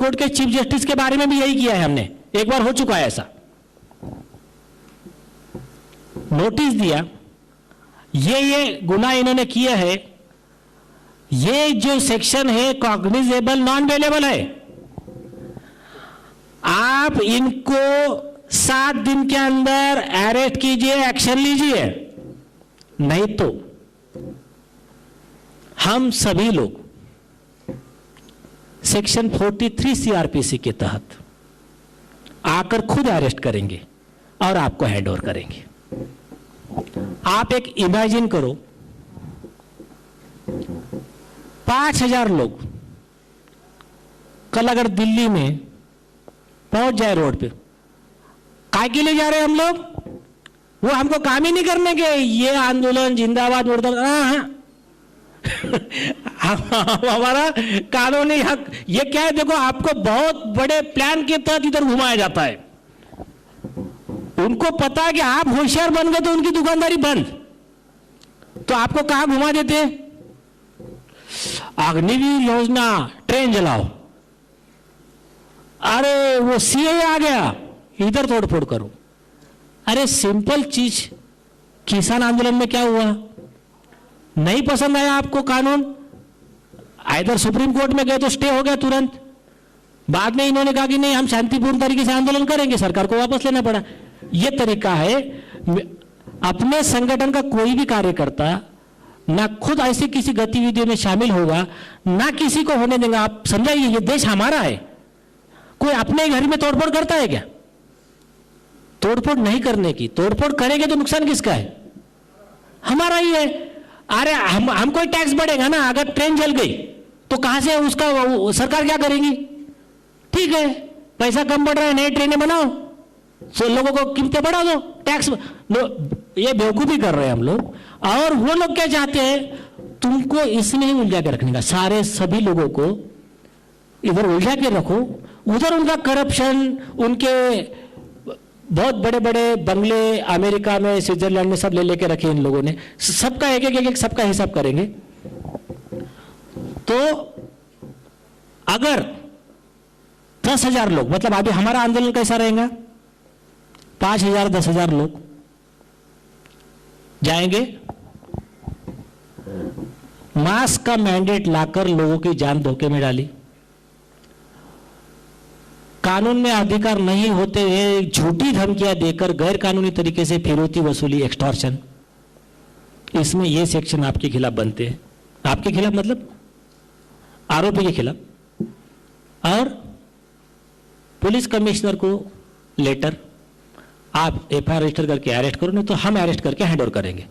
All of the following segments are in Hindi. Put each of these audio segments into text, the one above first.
कोर्ट के चीफ जस्टिस के बारे में भी यही किया है हमने, एक बार हो चुका है ऐसा। नोटिस दिया, ये गुनाह इन्होंने किया है, ये जो सेक्शन है कॉग्निजेबल नॉन वेलेबल है, आप इनको 7 दिन के अंदर अरेस्ट कीजिए, एक्शन लीजिए, नहीं तो हम सभी लोग सेक्शन 43 सीआरपीसी के तहत आकर खुद अरेस्ट करेंगे और आपको हैंड ओवर करेंगे। आप एक इमेजिन करो, 5000 लोग कल अगर दिल्ली में पहुंच जाए रोड पे, काय के लिए जा रहे हैं हम लोग? वो हमको काम ही नहीं करने के, ये आंदोलन जिंदाबाद मुर्दाबाद, हमारा कानूनी हक, ये क्या है? देखो, आपको बहुत बड़े प्लान के तहत इधर घुमाया जाता है। उनको पता है कि आप होशियार बन गए तो उनकी दुकानदारी बंद, तो आपको कहां घुमा देते? अग्निवीर योजना, ट्रेन जलाओ, अरे वो सीए आ गया, इधर तोड़फोड़ करो। अरे सिंपल चीज, किसान आंदोलन में क्या हुआ? नहीं पसंद आया आपको कानून, इधर सुप्रीम कोर्ट में गए तो स्टे हो गया तुरंत। बाद में इन्होंने कहा कि नहीं, हम शांतिपूर्ण तरीके से आंदोलन करेंगे, सरकार को वापस लेना पड़ा। यह तरीका है। अपने संगठन का कोई भी कार्यकर्ता ना खुद ऐसी किसी गतिविधियों में शामिल होगा, ना किसी को होने देंगे। आप समझाइए, ये देश हमारा है। कोई अपने घर में तोड़फोड़ करता है क्या? तोड़फोड़ नहीं करने की, तोड़फोड़ करेंगे तो नुकसान किसका है? हमारा ही है। अरे हम कोई टैक्स बढ़ेगा ना, अगर ट्रेन जल गई तो कहां से उसका सरकार क्या करेगी? ठीक है, पैसा कम बढ़ रहा है, नई ट्रेनें बनाओ, सो लोगों को कीमतें बढ़ा दो, टैक्स ये बेवकूफी कर रहे हैं हम लोग। और वो लोग क्या चाहते हैं? तुमको इसमें ही उलझा के रखने का, सारे सभी लोगों को इधर उलझा के रखो, उधर उनका करप्शन, उनके बहुत बड़े बड़े बंगले अमेरिका में, स्विट्जरलैंड में सब ले लेके रखे इन लोगों ने। सबका एक सबका हिसाब करेंगे। तो अगर 10,000 लोग, मतलब अभी हमारा आंदोलन कैसा रहेगा? 5,000 10,000 लोग जाएंगे, मास्क का मैंडेट लाकर लोगों की जान धोखे में डाली, कानून में अधिकार नहीं होते हुए झूठी धमकियां देकर गैर कानूनी तरीके से फिरौती वसूली, एक्सटॉर्शन, इसमें ये सेक्शन आपके खिलाफ बनते हैं। आपके खिलाफ मतलब आरोपी के खिलाफ। और पुलिस कमिश्नर को लेटर, आप एफआईआर रजिस्टर करके अरेस्ट करो, नहीं तो हम अरेस्ट करके हैंड ओवर करेंगे।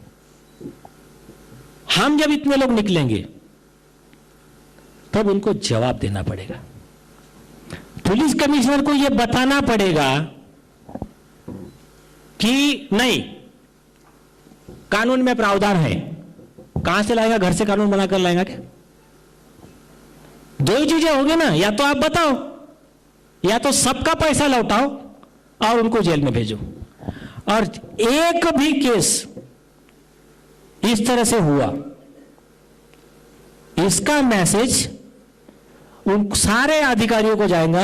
हम जब इतने लोग निकलेंगे तब उनको जवाब देना पड़ेगा। पुलिस कमिश्नर को यह बताना पड़ेगा कि नहीं, कानून में प्रावधान है। कहां से लाएगा? घर से कानून बनाकर लाएगा क्या? दो ही चीजें होंगी ना, या तो आप बताओ, या तो सबका पैसा लौटाओ और उनको जेल में भेजो। और एक भी केस इस तरह से हुआ, इसका मैसेज उन सारे अधिकारियों को जाएगा,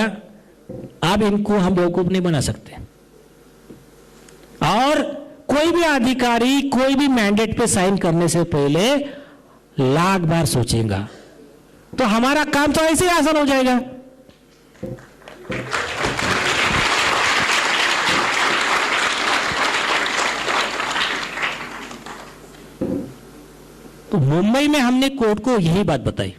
अब इनको हम बेवकूफ नहीं बना सकते। और कोई भी अधिकारी कोई भी मैंडेट पे साइन करने से पहले लाख बार सोचेगा, तो हमारा काम तो ऐसे ही आसान हो जाएगा। तो मुंबई में हमने कोर्ट को यही बात बताई।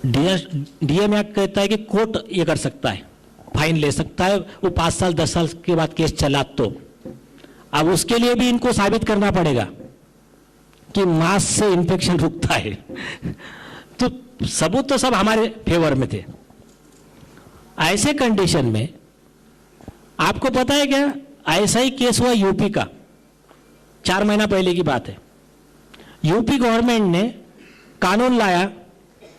डीएम एक्ट कहता है कि कोर्ट ये कर सकता है, फाइन ले सकता है, वो 5 साल 10 साल के बाद केस चला तो। अब उसके लिए भी इनको साबित करना पड़ेगा कि मास्क से इन्फेक्शन रुकता है। तो सबूत तो सब हमारे फेवर में थे। ऐसे कंडीशन में आपको पता है क्या, ऐसा ही केस हुआ यूपी का, 4 महीना पहले की बात है। यूपी गवर्नमेंट ने कानून लाया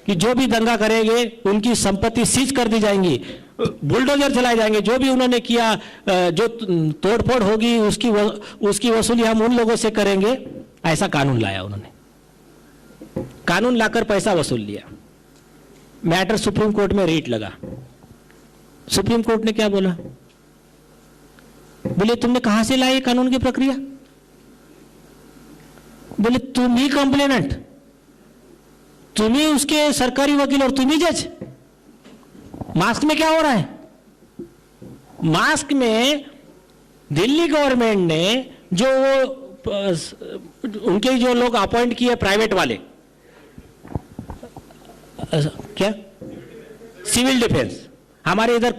कि जो भी दंगा करेंगे उनकी संपत्ति सीज कर दी जाएंगी, बुलडोजर चलाए जाएंगे, जो भी उन्होंने किया, जो तोड़फोड़ होगी उसकी वसूली हम उन लोगों से करेंगे। ऐसा कानून लाया उन्होंने, कानून लाकर पैसा वसूल लिया। मैटर सुप्रीम कोर्ट में रीट लगा। सुप्रीम कोर्ट ने क्या बोला? बोले तुमने कहां से लाई कानून की प्रक्रिया? बोले तुम ही कंप्लेनेंट, तुम ही उसके सरकारी वकील और तुम ही जज। मास्क में क्या हो रहा है? मास्क में दिल्ली गवर्नमेंट ने जो उनके जो लोग अपॉइंट किए प्राइवेट वाले, क्या सिविल डिफेंस, हमारे इधर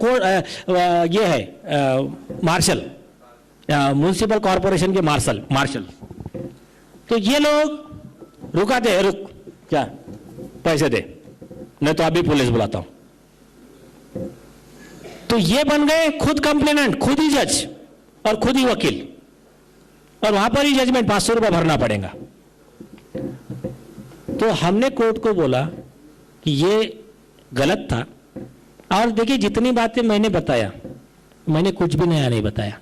ये है मार्शल, म्युनिसिपल कॉरपोरेशन के मार्शल, तो ये लोग रुकाते हैं, रुक क्या पैसे दे, नहीं तो अभी पुलिस बुलाता हूं। तो ये बन गए खुद कंप्लेनेंट, खुद ही जज और खुद ही वकील, और वहां पर ही जजमेंट 500 रुपया भरना पड़ेगा। तो हमने कोर्ट को बोला कि ये गलत था। और देखिए जितनी बातें मैंने बताया, मैंने कुछ भी नया नहीं बताया,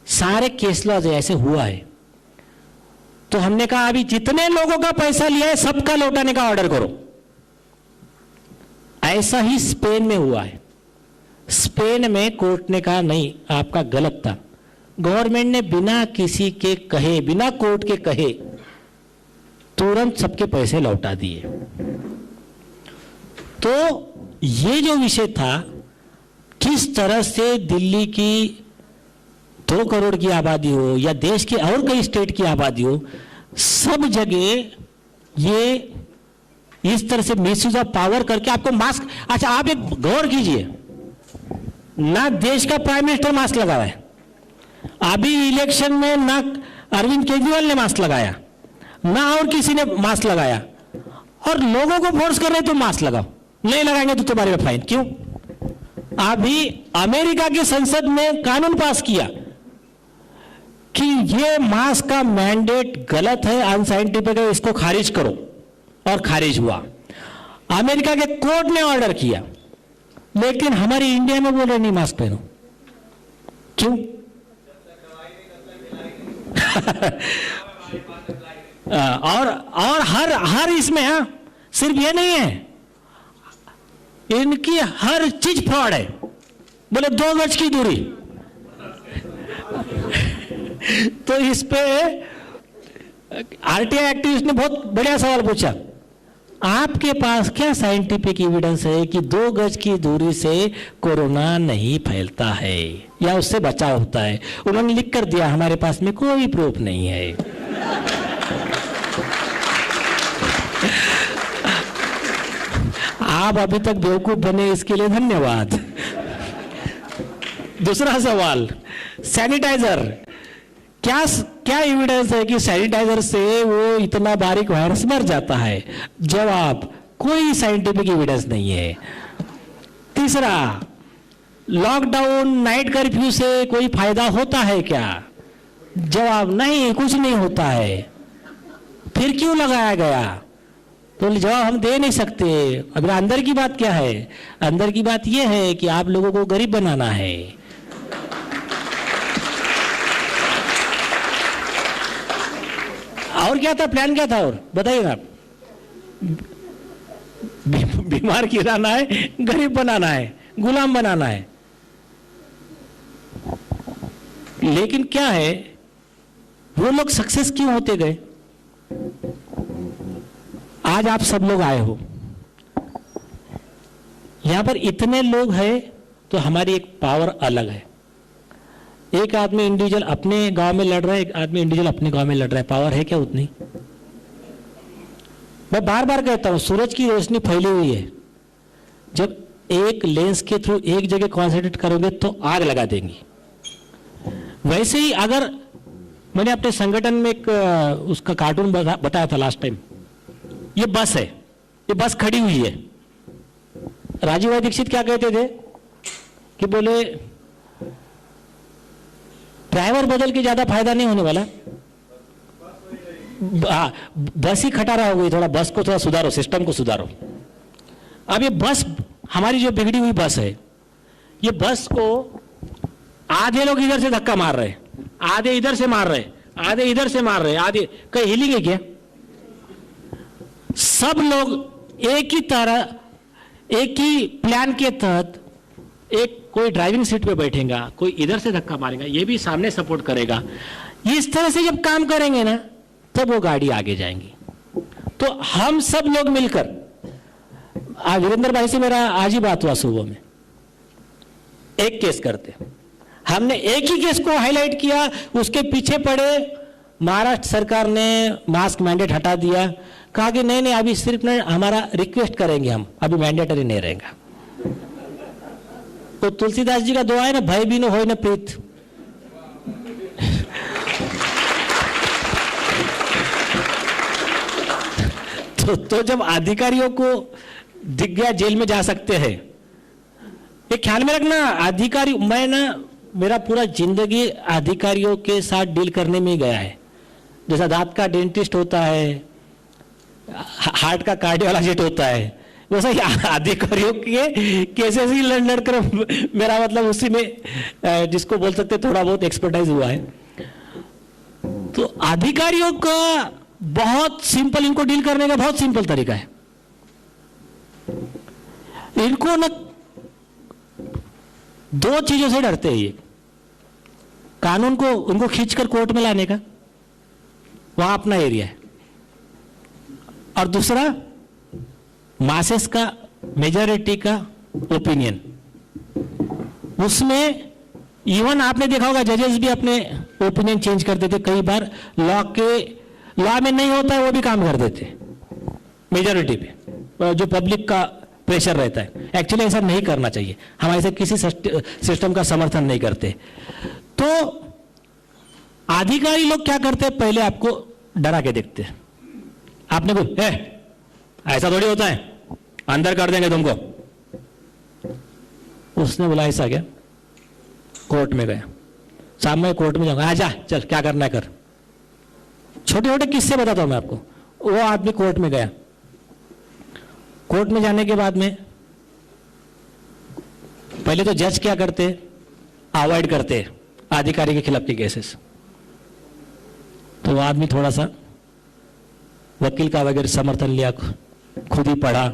सारे केस लॉ ऐसे हुआ है। तो हमने कहा अभी जितने लोगों का पैसा लिया है सबका लौटाने का ऑर्डर करो। ऐसा ही स्पेन में हुआ है। स्पेन में कोर्ट ने कहा नहीं आपका गलत था, गवर्नमेंट ने बिना किसी के कहे, बिना कोर्ट के कहे तुरंत सबके पैसे लौटा दिए। तो ये जो विषय था, किस तरह से दिल्ली की 2 करोड़ की आबादी हो या देश की और कई स्टेट की आबादी हो, सब जगह ये इस तरह से मिसयूज ऑफ पावर करके आपको मास्क। अच्छा आप एक गौर कीजिए, ना देश का प्राइम मिनिस्टर मास्क लगाया है, अभी इलेक्शन में ना अरविंद केजरीवाल ने मास्क लगाया, ना और किसी ने मास्क लगाया, और लोगों को फोर्स कर रहे तो मास्क लगाओ, नहीं लगाएंगे तो तुम्हारे पे फाइन। क्यों? अभी अमेरिका की संसद में कानून पास किया कि ये मास्क का मैंडेट गलत है, अनसाइंटिफिक है, इसको खारिज करो, और खारिज हुआ। अमेरिका के कोर्ट ने ऑर्डर किया, लेकिन हमारी इंडिया में बोल रहे नहीं मास्क पहनो। क्यों? और हर इसमें सिर्फ ये नहीं है, इनकी हर चीज फ्रॉड है। बोले 2 गज की दूरी, तो इस पे आरटीआई एक्टिविस्ट ने बहुत बढ़िया सवाल पूछा, आपके पास क्या साइंटिफिक एविडेंस है कि 2 गज की दूरी से कोरोना नहीं फैलता है या उससे बचाव होता है? उन्होंने लिख कर दिया हमारे पास में कोई प्रूफ नहीं है। आप अभी तक बेवकूफ बने, इसके लिए धन्यवाद। दूसरा सवाल, सैनिटाइजर, क्या एविडेंस है कि सैनिटाइजर से वो इतना बारीक वायरस मर जाता है? जवाब, कोई साइंटिफिक एविडेंस नहीं है। तीसरा, लॉकडाउन, नाइट कर्फ्यू से कोई फायदा होता है क्या? जवाब, नहीं, कुछ नहीं होता है। फिर क्यों लगाया गया? तो जवाब हम दे नहीं सकते। अब अंदर की बात क्या है? अंदर की बात यह है कि आप लोगों को गरीब बनाना है। और क्या था, प्लान क्या था? और बताइएगा आप। बीमार गिराना है, गरीब बनाना है, गुलाम बनाना है। लेकिन क्या है, वो लोग सक्सेस क्यों होते गए? आज आप सब लोग आए हो, यहां पर इतने लोग हैं, तो हमारी एक पावर अलग है। एक आदमी इंडिविजुअल अपने गांव में लड़ रहा है, एक आदमी इंडिविजुअल अपने गांव में लड़ रहा है, पावर है क्या उतनी? मैं बार बार कहता हूं, सूरज की रोशनी फैली हुई है, जब एक लेंस के थ्रू एक जगह कॉन्सेंट्रेट करोगे तो आग लगा देंगी। वैसे ही अगर मैंने अपने संगठन में एक उसका कार्टून बताया था लास्ट टाइम, ये बस है, ये बस खड़ी हुई है। राजीव भाई दीक्षित क्या कहते थे कि बोले ड्राइवर बदल के ज्यादा फायदा नहीं होने वाला, बस ही खटारा हो गई, थोड़ा बस को थोड़ा सुधारो, सिस्टम को सुधारो। अब ये बस हमारी जो बिगड़ी हुई बस है, ये बस को आधे लोग इधर से धक्का मार रहे, आधे इधर से मार रहे, आधे इधर से मार रहे, आधे कहीं हिलेंगे क्या? सब लोग एक ही तरह एक ही प्लान के तहत एक कोई ड्राइविंग सीट पे बैठेगा, कोई इधर से धक्का मारेगा, ये भी सामने सपोर्ट करेगा। इस तरह से जब काम करेंगे ना तब वो गाड़ी आगे जाएंगी। तो हम सब लोग मिलकर, वीरेंद्र भाई से मेरा आज ही बात हुआ सुबह में, एक केस करते, हमने एक ही केस को हाईलाइट किया, उसके पीछे पड़े महाराष्ट्र सरकार ने मास्क मैंडेट हटा दिया, कहा कि नहीं नहीं अभी सिर्फ नहीं, हमारा रिक्वेस्ट करेंगे, हम अभी मैंडेटरी नहीं रहेगा। तो तुलसीदास जी का दुआ है ना, भय भी न हो न प्रीत। तो जब अधिकारियों को दिख गया जेल में जा सकते हैं, ये ख्याल में रखना, अधिकारी, मैं ना मेरा पूरा जिंदगी अधिकारियों के साथ डील करने में ही गया है। जैसा दांत का डेंटिस्ट होता है, हार्ट का कार्डियोलॉजिस्ट होता है, वैसा ही अधिकारियों के केसेस ही लड़ कर मेरा मतलब उसी में जिसको बोल सकते थोड़ा बहुत एक्सपर्टाइज हुआ है। तो अधिकारियों का बहुत सिंपल, इनको डील करने का बहुत सिंपल तरीका है। इनको ना दो चीजों से डरते हैं, ये कानून को उनको खींचकर कोर्ट में लाने का, वहां अपना एरिया है, और दूसरा मासेस का, मेजॉरिटी का ओपिनियन। उसमें इवन आपने देखा होगा जजेस भी अपने ओपिनियन चेंज कर देते कई बार, लॉ में नहीं होता है वो भी काम कर देते मेजॉरिटी पे, जो पब्लिक का प्रेशर रहता है। एक्चुअली ऐसा नहीं करना चाहिए, हम ऐसे किसी सिस्टम का समर्थन नहीं करते। तो अधिकारी लोग क्या करते हैं, पहले आपको डरा के देखते हैं, आपने बोल ऐसा थोड़ी होता है, अंदर कर देंगे तुमको। उसने बोला ऐसा क्या, कोर्ट में गया, शाम में कोर्ट में जाऊंगा, आजा चल क्या करना है कर। छोटे छोटे किस्से बताता हूं मैं आपको। वो आदमी कोर्ट में गया, कोर्ट में जाने के बाद में पहले तो जज क्या करते, अवॉइड करते अधिकारी के खिलाफ के केसेस। तो वो आदमी थोड़ा सा वकील का वगैरह समर्थन लिया, खुद ही पढ़ा,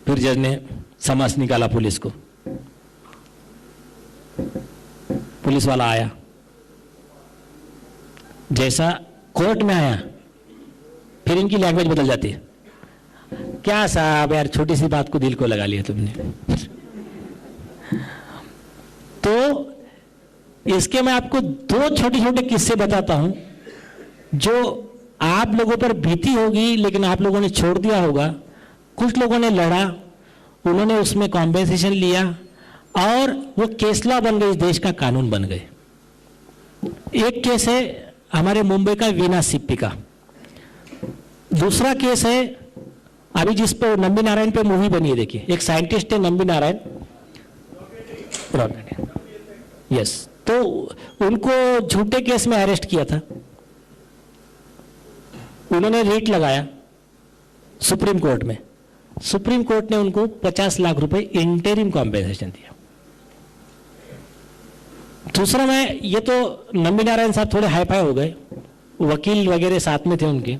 फिर जज ने समझ निकाला पुलिस को। पुलिस वाला आया, जैसा कोर्ट में आया फिर इनकी लैंग्वेज बदल जाती है, क्या साहब यार छोटी सी बात को दिल को लगा लिया तुमने। तो इसके मैं आपको दो छोटे छोटे किस्से बताता हूं जो आप लोगों पर बीती होगी, लेकिन आप लोगों ने छोड़ दिया होगा। कुछ लोगों ने लड़ा, उन्होंने उसमें कॉम्पेंसेशन लिया और वो केस लॉ बन गई, देश का कानून बन गए। एक केस है हमारे मुंबई का वीना सिप्पी का, दूसरा केस है अभी जिस पर नंबी नारायण पे मूवी बनी है, देखिए एक साइंटिस्ट है नंबी नारायण, यस, तो उनको झूठे केस में अरेस्ट किया था। उन्होंने रेट लगाया सुप्रीम कोर्ट में, सुप्रीम कोर्ट ने उनको 50 लाख रुपए इंटरिम कॉम्पेंसेशन दिया। दूसरा में, ये तो नंबी नारायण साहब थोड़े हाई फाई हो गए, वकील वगैरह साथ में थे उनके।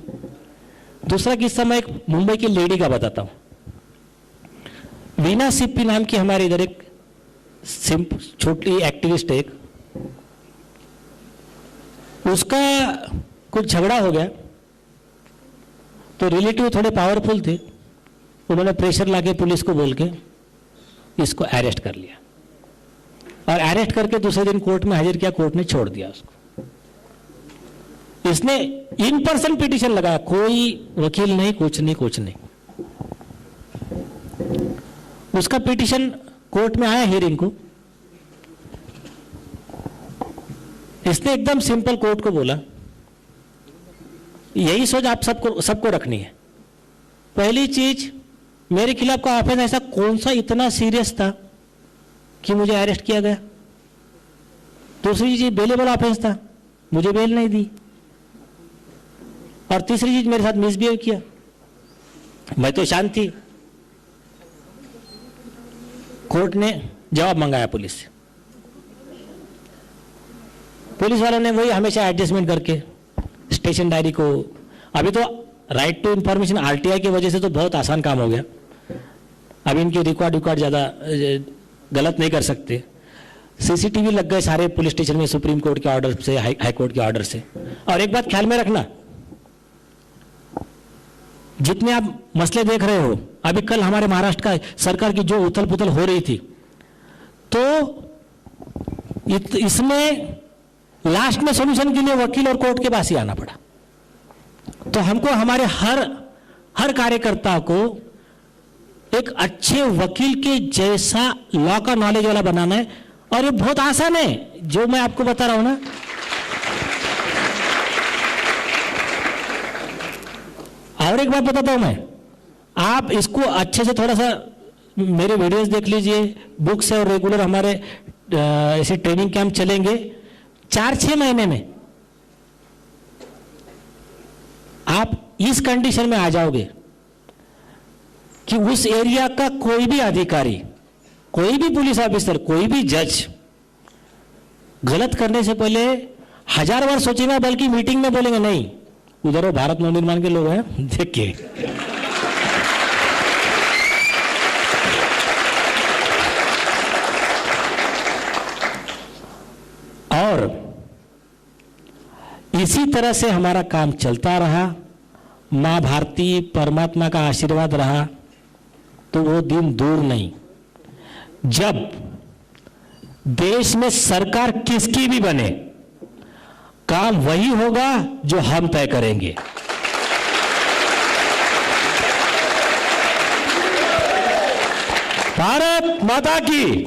दूसरा किस्सा मैं एक मुंबई की लेडी का बताता हूं। वीना सिप्पी नाम की हमारे इधर एक छोटी एक्टिविस्ट है, एक, उसका कुछ झगड़ा हो गया, तो रिलेटिव थोड़े पावरफुल थे, उन्होंने प्रेशर लाके पुलिस को बोल के इसको अरेस्ट कर लिया, और अरेस्ट करके दूसरे दिन कोर्ट में हाजिर किया, कोर्ट ने छोड़ दिया उसको। इसने इन पर्सन पिटीशन लगाया, कोई वकील नहीं, कुछ नहीं। उसका पिटीशन कोर्ट में आया हियरिंग को, इसने एकदम सिंपल कोर्ट को बोला, यही सोच आप सबको रखनी है। पहली चीज, मेरे खिलाफ का ऑफेंस ऐसा कौन सा इतना सीरियस था कि मुझे अरेस्ट किया गया। दूसरी चीज, बेलेबल ऑफेंस था, मुझे बेल नहीं दी। और तीसरी चीज, मेरे साथ मिसबिहेव किया, मैं तो शांत थी। कोर्ट ने जवाब मंगाया पुलिस से, पुलिस वालों ने वही हमेशा एडजस्टमेंट करके स्टेशन डायरी को, अभी तो राइट टू इंफॉर्मेशन आरटीआई की वजह से तो बहुत आसान काम हो गया, अब इनके रिकॉर्ड ज़्यादा गलत नहीं कर सकते। सीसीटीवी लग गए सारे पुलिस स्टेशन में सुप्रीम कोर्ट के ऑर्डर से, हाई कोर्ट के ऑर्डर से। और एक बात ख्याल में रखना, जितने आप मसले देख रहे हो, अभी कल हमारे महाराष्ट्र का सरकार की जो उथल पुथल हो रही थी, तो इसमें लास्ट में सॉल्यूशन के लिए वकील और कोर्ट के पास ही आना पड़ा। तो हमको हमारे हर कार्यकर्ता को एक अच्छे वकील के जैसा लॉ का नॉलेज वाला बनाना है, और ये बहुत आसान है जो मैं आपको बता रहा हूं ना। और एक बात बताता हूं मैं, आप इसको अच्छे से थोड़ा सा मेरे वीडियोस देख लीजिए, बुक्स है, और रेगुलर हमारे ऐसे ट्रेनिंग कैंप चलेंगे। 4-6 महीने में आप इस कंडीशन में आ जाओगे कि उस एरिया का कोई भी अधिकारी, कोई भी पुलिस ऑफिसर, कोई भी जज गलत करने से पहले 1000 बार सोचेगा, बल्कि मीटिंग में बोलेंगे नहीं, उधर वो भारत नवनिर्माण के लोग हैं, देखिए। और इसी तरह से हमारा काम चलता रहा, मां भारती परमात्मा का आशीर्वाद रहा, तो वो दिन दूर नहीं जब देश में सरकार किसकी भी बने, काम वही होगा जो हम तय करेंगे। भारत माता की।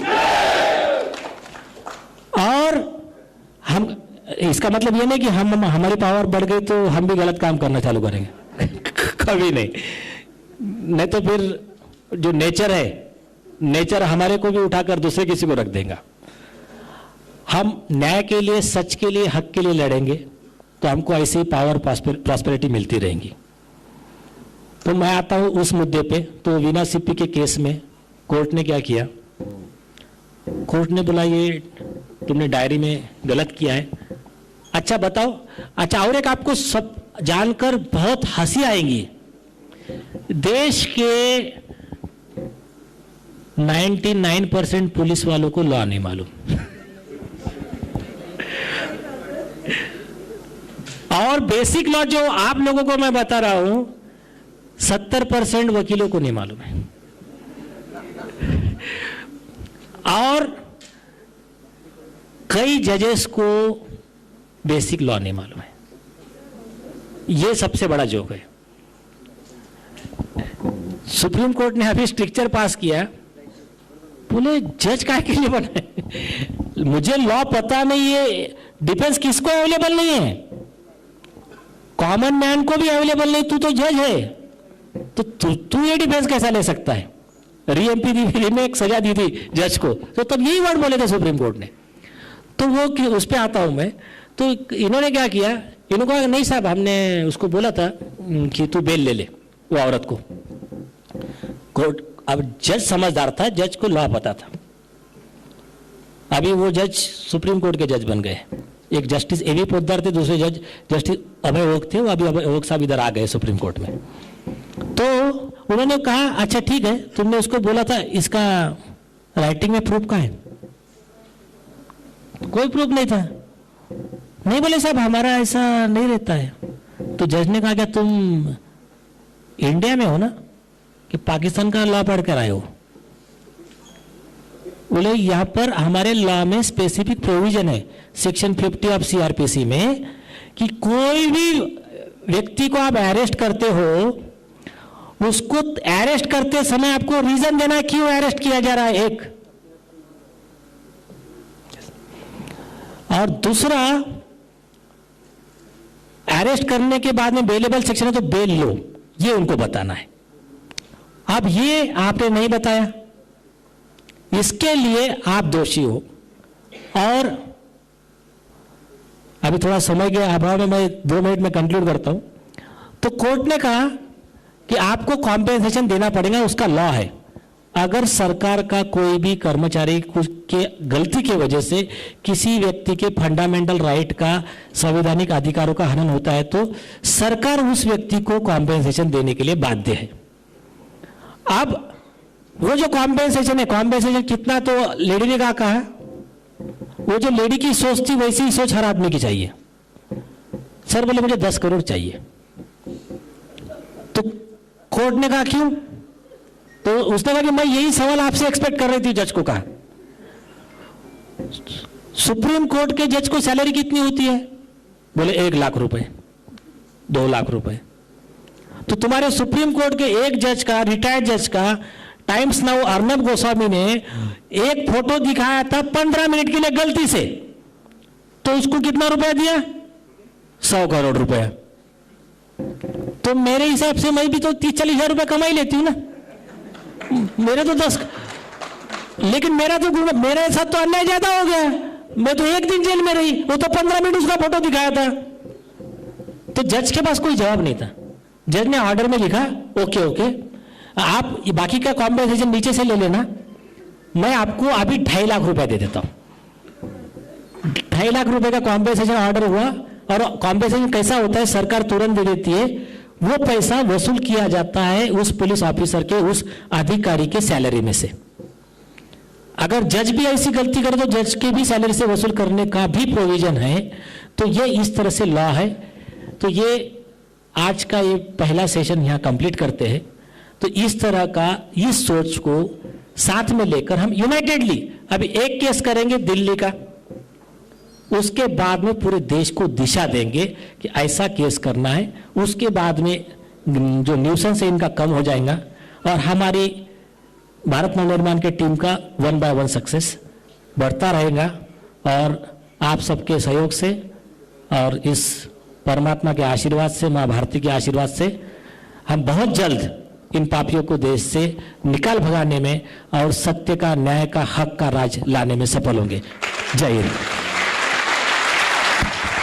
और हम, इसका मतलब ये नहीं कि हमारी पावर बढ़ गई तो हम भी गलत काम करना चालू करेंगे। कभी नहीं तो फिर जो नेचर है, नेचर हमारे को भी उठाकर दूसरे किसी को रख देगा। हम न्याय के लिए, सच के लिए, हक के लिए लड़ेंगे, तो हमको ऐसे ही पावर, प्रॉस्पेरिटी मिलती रहेंगी। तो मैं आता हूं उस मुद्दे पे। तो वीना सिप्पी के केस में कोर्ट ने क्या किया, कोर्ट ने बोला ये तुमने डायरी में गलत किया है। अच्छा बताओ, अच्छा और एक आपको सब जानकर बहुत हंसी आएगी, देश के 99% पुलिस वालों को लॉ नहीं मालूम। और बेसिक लॉ जो आप लोगों को मैं बता रहा हूं, 70% वकीलों को नहीं मालूम है। और कई जजेस को बेसिक लॉ नहीं मालूम है। यह सबसे बड़ा जोक है। सुप्रीम कोर्ट ने अभी स्ट्रिक्चर पास किया, बोले जज काहे के लिए बने, मुझे लॉ पता नहीं है, डिफेंस किसको अवेलेबल नहीं है, कॉमन मैन को भी अवेलेबल नहीं, तू तो जज है, तो तू ये डिफेंस कैसा ले सकता है। री में एक सजा दी थी जज को, तो तब यही वर्ड बोले थे सुप्रीम कोर्ट ने। तो वो उस पर आता हूं मैं। तो इन्होंने क्या किया, इन्होंने कहा नहीं साहब, हमने उसको बोला था कि तू बेल ले ले, वो औरत को। कोर्ट, अब जज समझदार था, जज को लॉ पता था। अभी वो जज सुप्रीम कोर्ट के जज बन गए। एक जस्टिस एवी पोद्दार थे, दूसरे जज जस्टिस अभय ओक थे, वो अभी अभय ओक साहब इधर आ गए सुप्रीम कोर्ट में। तो उन्होंने कहा अच्छा ठीक है, तुमने उसको बोला था, इसका राइटिंग में प्रूफ कहाँ है। कोई प्रूफ नहीं था। नहीं बोले साहब हमारा ऐसा नहीं रहता है। तो जज ने कहा क्या तुम इंडिया में हो ना, कि पाकिस्तान का लॉ पढ़ कर आए हो। बोले यहां पर हमारे लॉ में स्पेसिफिक प्रोविजन है, सेक्शन 50 ऑफ सीआरपीसी में, कि कोई भी व्यक्ति को आप अरेस्ट करते हो, उसको अरेस्ट करते समय आपको रीजन देना है क्यों अरेस्ट किया जा रहा है, एक। और दूसरा, अरेस्ट करने के बाद में बेलेबल सेक्शन है तो बेल लो, ये उनको बताना है। अब ये आपने नहीं बताया, इसके लिए आप दोषी हो। और अभी थोड़ा समय के अभाव में मैं 2 मिनट में कंक्लूड करता हूं। तो कोर्ट ने कहा कि आपको कॉम्पेंसेशन देना पड़ेगा, उसका लॉ है। अगर सरकार का कोई भी कर्मचारी के गलती की वजह से किसी व्यक्ति के फंडामेंटल राइट का, संवैधानिक अधिकारों का हनन होता है, तो सरकार उस व्यक्ति को कॉम्पेंसेशन देने के लिए बाध्य है। अब वो जो कॉम्पेंसेशन है, कॉम्पेंसेशन कितना तो लेडी ने कहा, वो जो लेडी की सोच थी वैसी ही सोच हर आदमी की चाहिए। सर बोले मुझे 10 करोड़ चाहिए, तो कोर्ट ने कहा क्यों? तो उसने कहा कि मैं यही सवाल आपसे एक्सपेक्ट कर रही थी। जज को कहा सुप्रीम कोर्ट के जज को सैलरी कितनी होती है? बोले 1 लाख रुपए, 2 लाख रुपए। तो तुम्हारे सुप्रीम कोर्ट के एक जज का, रिटायर्ड जज का, टाइम्स नाउ अर्नब गोस्वामी ने एक फोटो दिखाया था 15 मिनट के लिए गलती से, तो उसको कितना रुपया दिया? 100 करोड़ रुपया। तो मेरे हिसाब से मैं भी तो 30-40 हजार रुपया कमाई लेती हूं ना, मेरे तो 10, लेकिन मेरे साथ तो अन्याय ज्यादा हो गया। मैं तो 1 दिन जेल में रही, वो तो 15 मिनट उसका फोटो दिखाया था। तो जज के पास कोई जवाब नहीं था। जज ने ऑर्डर में लिखा ओके ओके, आप बाकी का कॉम्पेंसेशन नीचे से ले लेना, मैं आपको अभी 2.5 लाख रुपया दे देता हूं। 2.5 लाख रुपए का कॉम्पेंसेशन ऑर्डर हुआ। और कॉम्पेंसेशन कैसा होता है? सरकार तुरंत दे देती है, वो पैसा वसूल किया जाता है उस पुलिस ऑफिसर के, उस अधिकारी के सैलरी में से। अगर जज भी ऐसी गलती करे तो जज के भी सैलरी से वसूल करने का भी प्रोविजन है। तो ये इस तरह से लॉ है। तो ये आज का ये पहला सेशन यहाँ कंप्लीट करते हैं। तो इस तरह का, इस सोच को साथ में लेकर हम यूनाइटेडली अभी एक केस करेंगे दिल्ली का, उसके बाद में पूरे देश को दिशा देंगे कि ऐसा केस करना है। उसके बाद में जो न्यूसेंस है इनका कम हो जाएगा और हमारी भारत नवनिर्माण के टीम का 1 by 1 सक्सेस बढ़ता रहेगा। और आप सबके सहयोग से और इस परमात्मा के आशीर्वाद से, माँ भारती के आशीर्वाद से हम बहुत जल्द इन पापियों को देश से निकाल भगाने में और सत्य का, न्याय का, हक का राज लाने में सफल होंगे। जय हिंद।